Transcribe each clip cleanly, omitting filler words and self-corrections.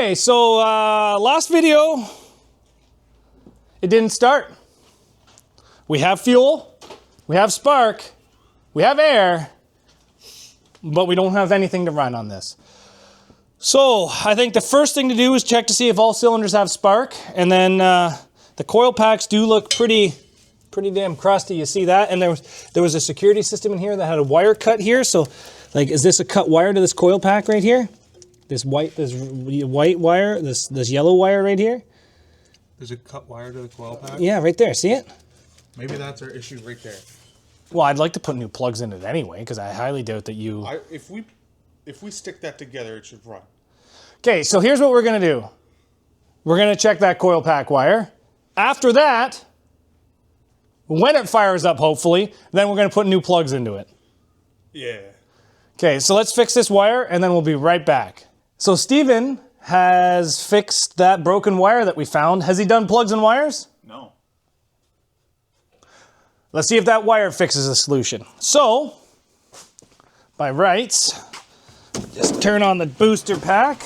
Okay, so last video, it didn't start. We have fuel, we have spark, we have air, but we don't have anything to run on this. So I think the first thing to do is check to see if all cylinders have spark, and then the coil packs do look pretty damn crusty. You see that? And there was a security system in here that had a wire cut here. So, like, is this a cut wire to this coil pack right here? This white wire, this yellow wire right here. There's a cut wire to the coil pack? Yeah, right there. See it? Maybe that's our issue right there. Well, I'd like to put new plugs in it anyway, because I highly doubt that you... If we stick that together, it should run. Okay, so here's what we're going to do. We're going to check that coil pack wire. After that, when it fires up, hopefully, then we're going to put new plugs into it. Yeah. Okay, so let's fix this wire, and then we'll be right back. So Steven has fixed that broken wire that we found. Has he done plugs and wires? No. Let's see if that wire fixes the solution. So, by rights, just turn on the booster pack.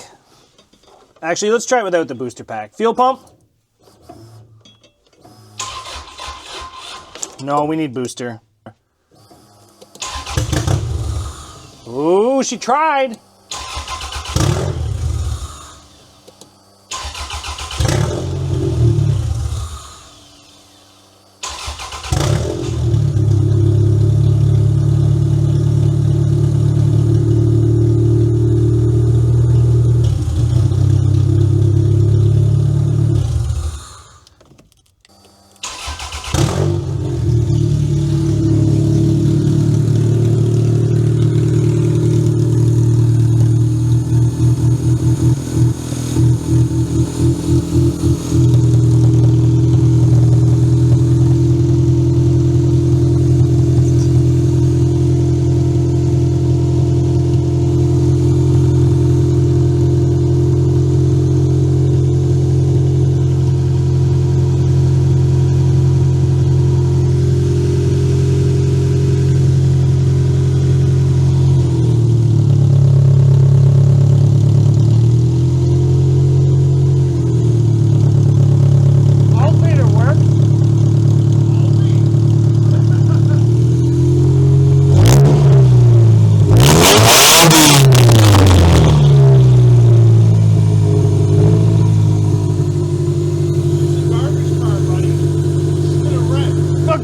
Actually, let's try it without the booster pack. Fuel pump? No, we need booster. Ooh, she tried.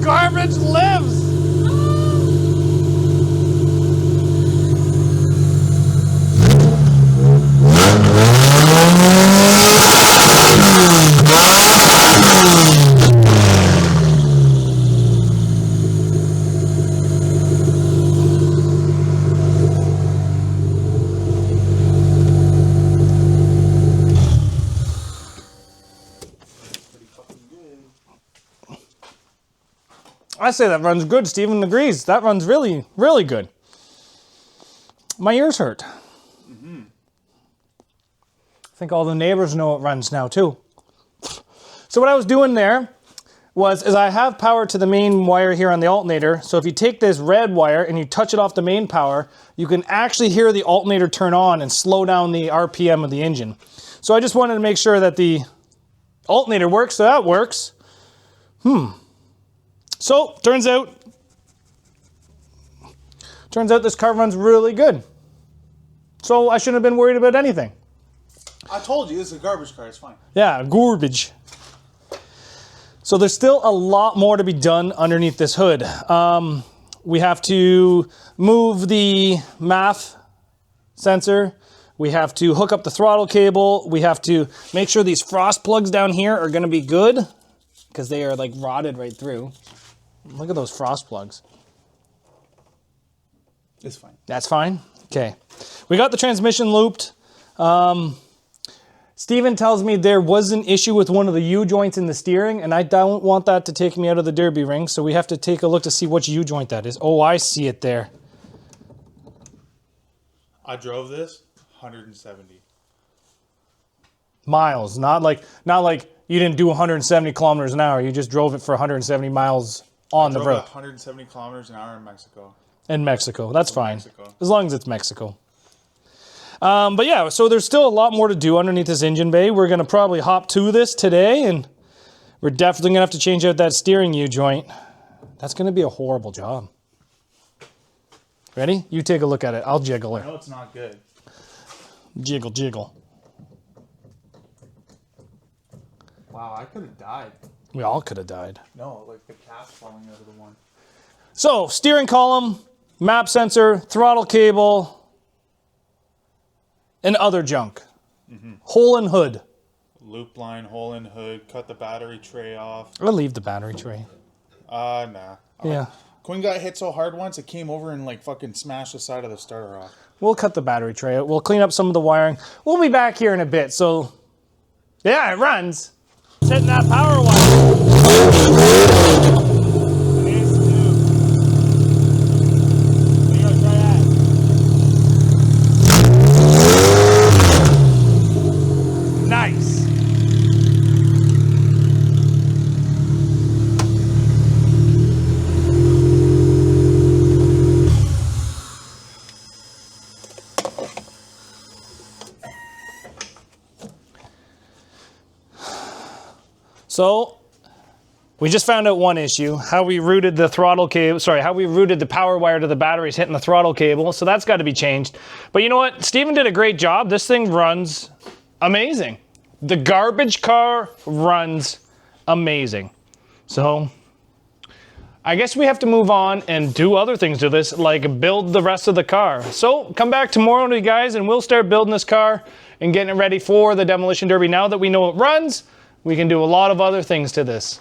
Garbage lives! I say that runs good. Steven agrees. That runs really, really good. My ears hurt. I think all the neighbors know it runs now too. So what I was doing there is I have power to the main wire here on the alternator. So if you take this red wire and you touch it off the main power, you can actually hear the alternator turn on and slow down the RPM of the engine. So I just wanted to make sure that the alternator works, so that works. So, turns out this car runs really good. So I shouldn't have been worried about anything. I told you, this is a garbage car, it's fine. Yeah, garbage. So there's still a lot more to be done underneath this hood. We have to move the MAF sensor. We have to hook up the throttle cable. We have to make sure these frost plugs down here are gonna be good, because they are like rotted right through. Look at those frost plugs. It's fine. That's fine? Okay. We got the transmission looped. Steven tells me there was an issue with one of the U-joints in the steering, and I don't want that to take me out of the derby ring, so we have to take a look to see which U-joint that is. Oh, I see it there. I drove this 170. Miles, not like you didn't do 170 kilometers an hour. You just drove it for 170 miles on the road. 170 kilometers an hour in Mexico. In Mexico, that's fine. Mexico. As long as it's Mexico. But yeah, so there's still a lot more to do underneath this engine bay. We're gonna probably hop to this today, and we're definitely gonna have to change out that steering U-joint. That's gonna be a horrible job. Ready? You take a look at it. I'll jiggle her. No, it's not good. Jiggle, jiggle. Wow, I could have died. We all could have died. No, like the cap's falling out of the one. So, steering column, map sensor, throttle cable, and other junk. Hole in hood. Loop line, hole in hood, cut the battery tray off. I'll leave the battery tray. Nah. Yeah. Quinn got hit so hard once, it came over and like fucking smashed the side of the starter off. We'll cut the battery tray out. We'll clean up some of the wiring. We'll be back here in a bit. So, yeah, it runs. It's hitting that power wire. Nice. So, we just found out one issue, how we routed the throttle cable, how we routed the power wire to the batteries hitting the throttle cable, so that's got to be changed. But you know what? Steven did a great job. This thing runs amazing. The garbage car runs amazing. So, I guess we have to move on and do other things to this, like build the rest of the car. So, come back tomorrow, you guys, and we'll start building this car and getting it ready for the Demolition Derby. Now that we know it runs, we can do a lot of other things to this.